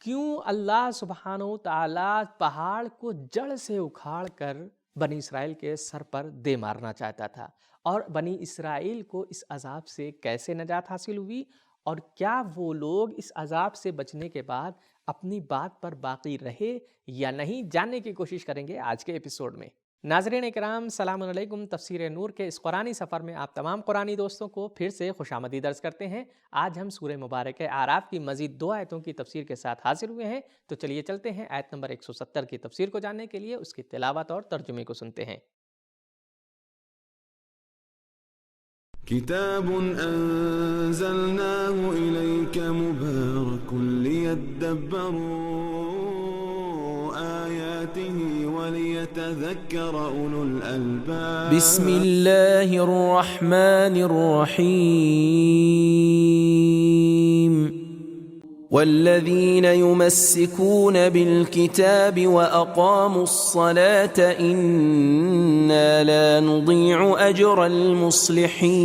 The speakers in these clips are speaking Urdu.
کیوں اللہ سبحانہ و تعالیٰ پہاڑ کو جڑ سے اکھاڑ کر بنی اسرائیل کے سر پر دے مارنا چاہتا تھا، اور بنی اسرائیل کو اس عذاب سے کیسے نجات حاصل ہوئی، اور کیا وہ لوگ اس عذاب سے بچنے کے بعد اپنی بات پر باقی رہے یا نہیں، جاننے کی کوشش کریں گے آج کے ایپیسوڈ میں۔ ناظرین اکرام، السلام علیکم۔ تفسیر نور کے اس قرآنی سفر میں آپ تمام قرآنی دوستوں کو پھر سے خوش آمدید عرض کرتے ہیں۔ آج ہم سورہ مبارک اعراف کی مزید 2 آیتوں کی تفسیر کے ساتھ حاضر ہوئے ہیں، تو چلیے چلتے ہیں آیت نمبر 170 کی تفسیر کو جاننے کے لیے اس کی تلاوت اور ترجمے کو سنتے ہیں۔ كتاب أنزلناه إليك مبارك ليدبروا آياته وليتذكر أولو الألباب بسم الله الرحمن الرحيم والذين يمسكون بالكتاب وأقاموا الصلاة إنا لا نضيع أجر المصلحين۔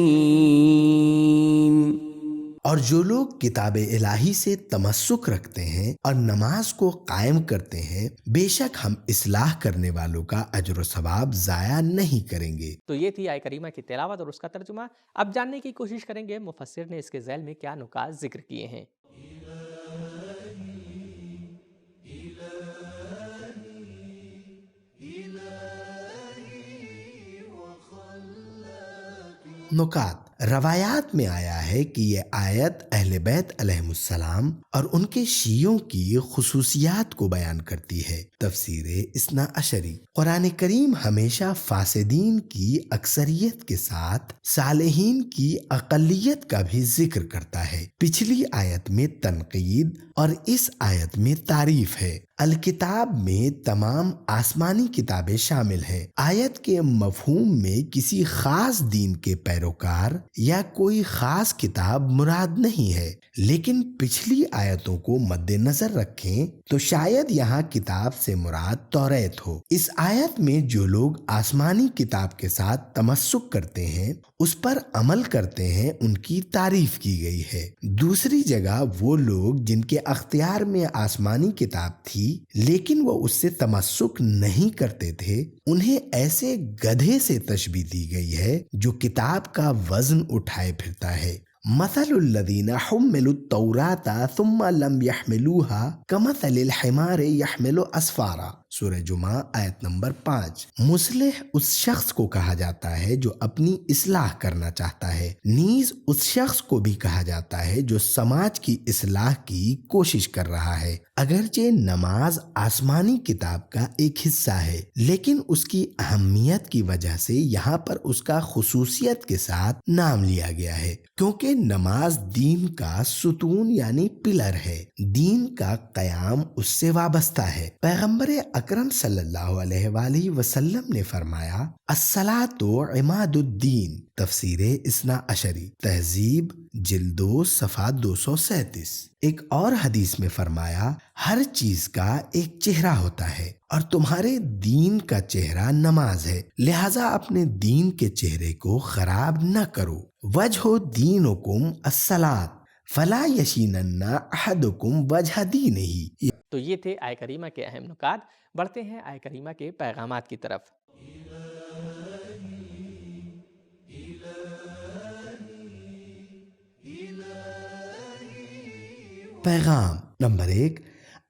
اور جو لوگ کتاب الہی سے تمسک رکھتے ہیں اور نماز کو قائم کرتے ہیں، بے شک ہم اصلاح کرنے والوں کا اجر و ثواب ضائع نہیں کریں گے۔ تو یہ تھی آیہ کریمہ کی تلاوت اور اس کا ترجمہ۔ اب جاننے کی کوشش کریں گے مفسر نے اس کے ذیل میں کیا نکات ذکر کیے ہیں۔ نکات: روایات میں آیا ہے کہ یہ آیت اہل بیت علیہم السلام اور ان کے شیعوں کی خصوصیات کو بیان کرتی ہے۔ تفسیر اثنا عشری: قرآن کریم ہمیشہ فاسدین کی اکثریت کے ساتھ صالحین کی اقلیت کا بھی ذکر کرتا ہے۔ پچھلی آیت میں تنقید اور اس آیت میں تعریف ہے۔ الکتاب میں تمام آسمانی کتابیں شامل ہیں۔ آیت کے مفہوم میں کسی خاص دین کے پیروکار یا کوئی خاص کتاب مراد نہیں ہے، لیکن پچھلی آیتوں کو مد نظر رکھیں تو شاید یہاں کتاب سے مراد توریت ہو۔ اس آیت میں جو لوگ آسمانی کتاب کے ساتھ تمسک کرتے ہیں، اس پر عمل کرتے ہیں، ان کی تعریف کی گئی ہے۔ دوسری جگہ وہ لوگ جن کے اختیار میں آسمانی کتاب تھی لیکن وہ اس سے تمسک نہیں کرتے تھے، انہیں ایسے گدھے سے تشبیہ دی گئی ہے جو کتاب کا وزن اٹھائے پھرتا ہے۔ مثل الذین حملوا التوراۃ ثم لم يحملوها كمثل الحمار يحمل اسفارا، سورہ جمعہ آیت نمبر 5۔ مصلح اس شخص کو کہا جاتا ہے جو اپنی اصلاح کرنا چاہتا ہے، نیز اس شخص کو بھی کہا جاتا ہے جو سماج کی اصلاح کی کوشش کر رہا ہے۔ اگرچہ نماز آسمانی کتاب کا ایک حصہ ہے، لیکن اس کی اہمیت کی وجہ سے یہاں پر اس کا خصوصیت کے ساتھ نام لیا گیا ہے، کیونکہ نماز دین کا ستون یعنی پلر ہے، دین کا قیام اس سے وابستہ ہے۔ پیغمبر اکرم صلی اللہ علیہ وآلہ وسلم نے فرمایا، الصلاۃ عماد الدین، تفسیر اثنا عشری، تہذیب جلد 2 صفحہ 237۔ ایک اور حدیث میں فرمایا، ہر چیز کا ایک چہرہ ہوتا ہے اور تمہارے دین کا چہرہ نماز ہے، لہذا اپنے دین کے چہرے کو خراب نہ کرو۔ وجہ دینکم الصلاۃ فلا یشینن احدکم وجہ دینہ۔ تو یہ تھے آیہ کریمہ کے اہم نکات۔ بڑھتے ہیں آیہ کریمہ کے پیغامات کی طرف۔ پیغام نمبر 1،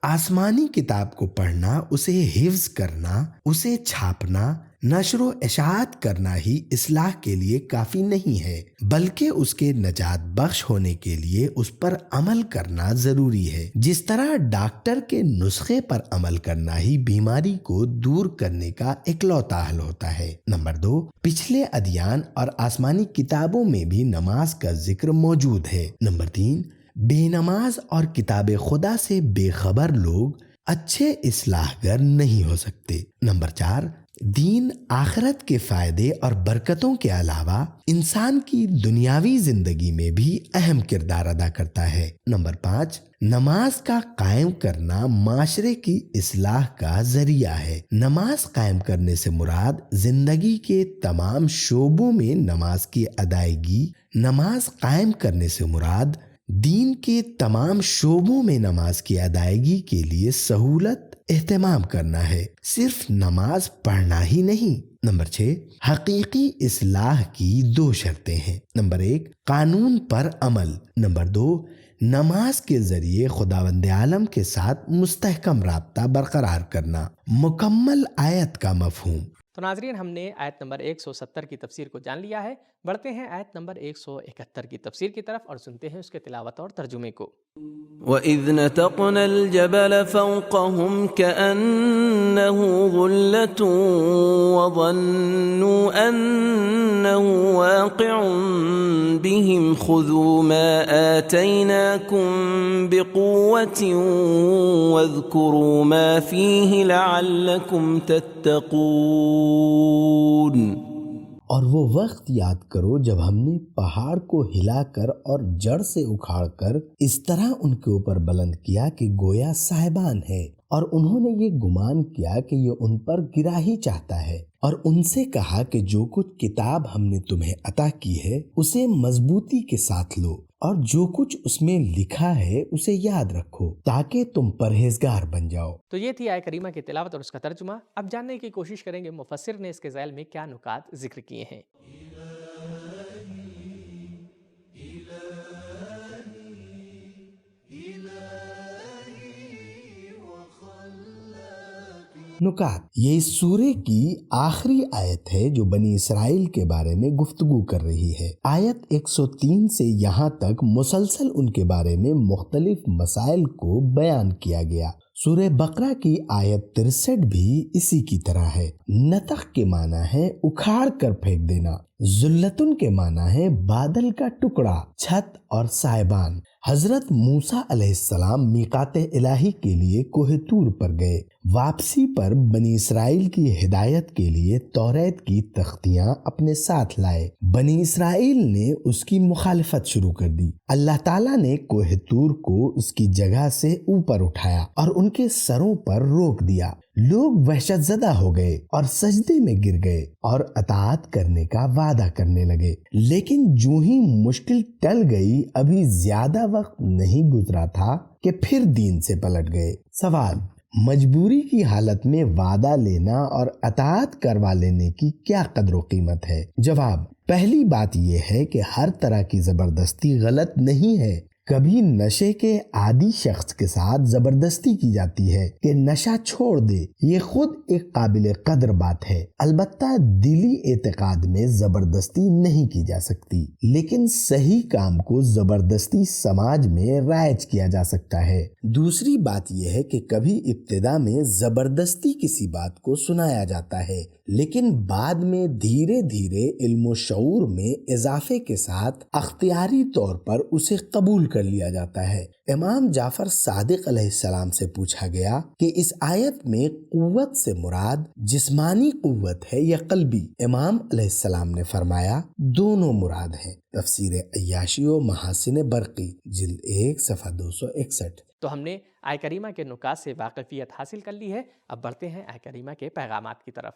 آسمانی کتاب کو پڑھنا، اسے حفظ کرنا، اسے چھاپنا، نشر و اشاعت کرنا ہی اصلاح کے لیے کافی نہیں ہے، بلکہ اس کے نجات بخش ہونے کے لیے اس پر عمل کرنا ضروری ہے۔ جس طرح ڈاکٹر کے نسخے پر عمل کرنا ہی بیماری کو دور کرنے کا اکلوتا حل ہوتا ہے۔ نمبر 2، پچھلے ادیان اور آسمانی کتابوں میں بھی نماز کا ذکر موجود ہے۔ نمبر 3، بے نماز اور کتاب خدا سے بے خبر لوگ اچھے اصلاح گر نہیں ہو سکتے۔ نمبر 4، دین آخرت کے فائدے اور برکتوں کے علاوہ انسان کی دنیاوی زندگی میں بھی اہم کردار ادا کرتا ہے۔ نمبر 5، نماز کا قائم کرنا معاشرے کی اصلاح کا ذریعہ ہے۔ نماز قائم کرنے سے مراد زندگی کے تمام شعبوں میں نماز کی ادائیگی، نماز قائم کرنے سے مراد دین کے تمام شعبوں میں نماز کی ادائیگی کے لیے سہولت اہتمام کرنا ہے، صرف نماز پڑھنا ہی نہیں۔ نمبر 6، حقیقی اصلاح کی 2 شرطیں ہیں۔ نمبر 1، قانون پر عمل۔ نمبر 2، نماز کے ذریعے خداوند عالم کے ساتھ مستحکم رابطہ برقرار کرنا۔ مکمل آیت کا مفہوم۔ تو ناظرین، ہم نے آیت نمبر 170 کی تفسیر کو جان لیا ہے۔ بڑھتے ہیں آیت نمبر 171 کی تفسیر کی طرف اور سنتے ہیں اس کے تلاوت اور ترجمے کو۔ وَإِذْ نَتَقْنَا الْجَبَلَ فَوْقَهُمْ كَأَنَّهُ ظُلَّةٌ وَظَنُّوا أَنَّهُ وَاقِعٌ بِهِمْ خُذُوا مَا آتَيْنَاكُمْ بِقُوَّةٍ وَاذْكُرُوا مَا فِيهِ لَعَلَّكُمْ تَتَّقُونَ۔ اور وہ وقت یاد کرو جب ہم نے پہاڑ کو ہلا کر اور جڑ سے اکھاڑ کر اس طرح ان کے اوپر بلند کیا کہ گویا صاحبان ہے، اور انہوں نے یہ گمان کیا کہ یہ ان پر گرا ہی چاہتا ہے، اور ان سے کہا کہ جو کچھ کتاب ہم نے تمہیں عطا کی ہے اسے مضبوطی کے ساتھ لو، اور جو کچھ اس میں لکھا ہے اسے یاد رکھو تاکہ تم پرہیزگار بن جاؤ۔ تو یہ تھی آیت کریمہ کی تلاوت اور اس کا ترجمہ۔ اب جاننے کی کوشش کریں گے مفسر نے اس کے ذیل میں کیا نکات ذکر کیے ہیں۔ نکات، یہ اس سورے کی آخری آیت ہے جو بنی اسرائیل کے بارے میں گفتگو کر رہی ہے۔ آیت 103 سے یہاں تک مسلسل ان کے بارے میں مختلف مسائل کو بیان کیا گیا۔ سورہ بقرہ کی آیت 63 بھی اسی کی طرح ہے۔ نطق کے معنی ہے اکھاڑ کر پھینک دینا، ذلتن کے معنی ہے بادل کا ٹکڑا، چھت اور سائبان۔ حضرت موسیٰ علیہ السلام میقات الہی کے لیے کوہ طور پر گئے۔ واپسی پر بنی اسرائیل کی ہدایت کے لیے توریت کی تختیاں اپنے ساتھ لائے۔ بنی اسرائیل نے اس کی مخالفت شروع کر دی۔ اللہ تعالیٰ نے کوہ طور کو اس کی جگہ سے اوپر اٹھایا اور ان کے سروں پر روک دیا۔ لوگ وحشت زدہ ہو گئے اور سجدے میں گر گئے اور اطاعت کرنے کا وعدہ کرنے لگے، لیکن جو ہی مشکل ٹل گئی، ابھی زیادہ وقت نہیں گزرا تھا کہ پھر دین سے پلٹ گئے۔ سوال: مجبوری کی حالت میں وعدہ لینا اور اطاعت کروا لینے کی کیا قدر و قیمت ہے؟ جواب: پہلی بات یہ ہے کہ ہر طرح کی زبردستی غلط نہیں ہے۔ کبھی نشے کے عادی شخص کے ساتھ زبردستی کی جاتی ہے کہ نشہ چھوڑ دے، یہ خود ایک قابل قدر بات ہے۔ البتہ دلی اعتقاد میں زبردستی نہیں کی جا سکتی، لیکن صحیح کام کو زبردستی سماج میں رائج کیا جا سکتا ہے۔ دوسری بات یہ ہے کہ کبھی ابتدا میں زبردستی کسی بات کو سنایا جاتا ہے، لیکن بعد میں دھیرے دھیرے علم و شعور میں اضافے کے ساتھ اختیاری طور پر اسے قبول کر لیا جاتا ہے۔ امام جعفر صادق علیہ السلام سے پوچھا گیا کہ اس آیت میں قوت سے مراد جسمانی قوت ہے یا قلبی؟ امام علیہ السلام نے فرمایا دونوں مراد ہیں۔ تفسیر عیاشی و محاسن برقی جلد 1 صفحہ 261۔ تو ہم نے آیت کریمہ کے نکات سے واقفیت حاصل کر لی ہے۔ اب بڑھتے ہیں آیت کریمہ کے پیغامات کی طرف۔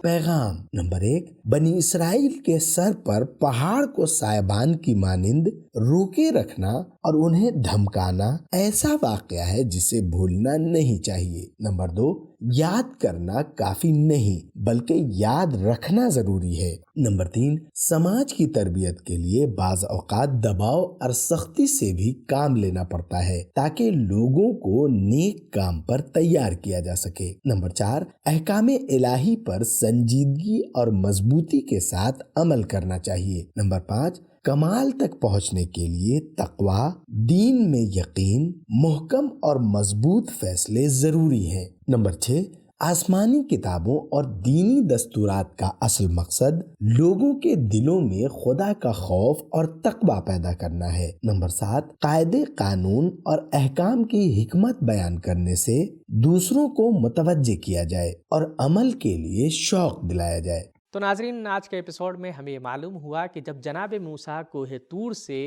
پیغام نمبر 1، بنی اسرائیل کے سر پر پہاڑ کو سائبان کی مانند روکے رکھنا اور انہیں دھمکانا ایسا واقعہ ہے جسے بھولنا نہیں چاہیے۔ نمبر 2، یاد کرنا کافی نہیں بلکہ یاد رکھنا ضروری ہے۔ نمبر 3، سماج کی تربیت کے لیے بعض اوقات دباؤ اور سختی سے بھی کام لینا پڑتا ہے تاکہ لوگوں کو نیک کام پر تیار کیا جا سکے۔ نمبر 4، احکام الہی پر سنجیدگی اور مضبوطی کے ساتھ عمل کرنا چاہیے۔ نمبر 5، کمال تک پہنچنے کے لیے تقوی، دین میں یقین، محکم اور مضبوط فیصلے ضروری ہیں۔ نمبر 6، آسمانی کتابوں اور دینی دستورات کا اصل مقصد لوگوں کے دلوں میں خدا کا خوف اور تقوی پیدا کرنا ہے۔ نمبر 7، قاعدے قانون اور احکام کی حکمت بیان کرنے سے دوسروں کو متوجہ کیا جائے اور عمل کے لیے شوق دلایا جائے۔ تو ناظرین، آج کے ایپیسوڈ میں ہمیں یہ معلوم ہوا کہ جب جناب موسیٰ کوہ طور سے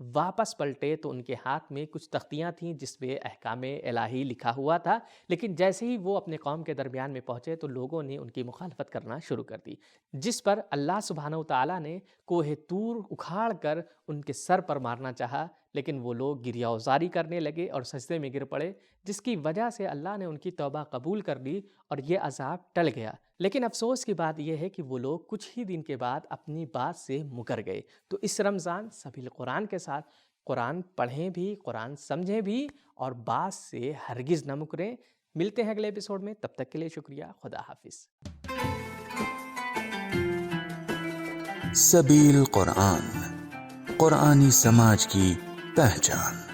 واپس پلٹے تو ان کے ہاتھ میں کچھ تختیاں تھیں جس پہ احکام الہی لکھا ہوا تھا، لیکن جیسے ہی وہ اپنے قوم کے درمیان میں پہنچے تو لوگوں نے ان کی مخالفت کرنا شروع کر دی، جس پر اللہ سبحانہ و تعالیٰ نے کوہ طور اکھاڑ کر ان کے سر پر مارنا چاہا، لیکن وہ لوگ گریہ وزاری کرنے لگے اور سجدے میں گر پڑے، جس کی وجہ سے اللہ نے ان کی توبہ قبول کر لی اور یہ عذاب ٹل گیا۔ لیکن افسوس کی بات یہ ہے کہ وہ لوگ کچھ ہی دن کے بعد اپنی بات سے مکر گئے۔ تو اس رمضان سبیل قرآن کے ساتھ قرآن پڑھیں بھی، قرآن سمجھیں بھی اور بات سے ہرگز نہ مکریں۔ ملتے ہیں اگلے ایپیسوڈ میں، تب تک کے لیے شکریہ، خدا حافظ۔ سبیل قرآن، قرآنی سماج کی پہچان۔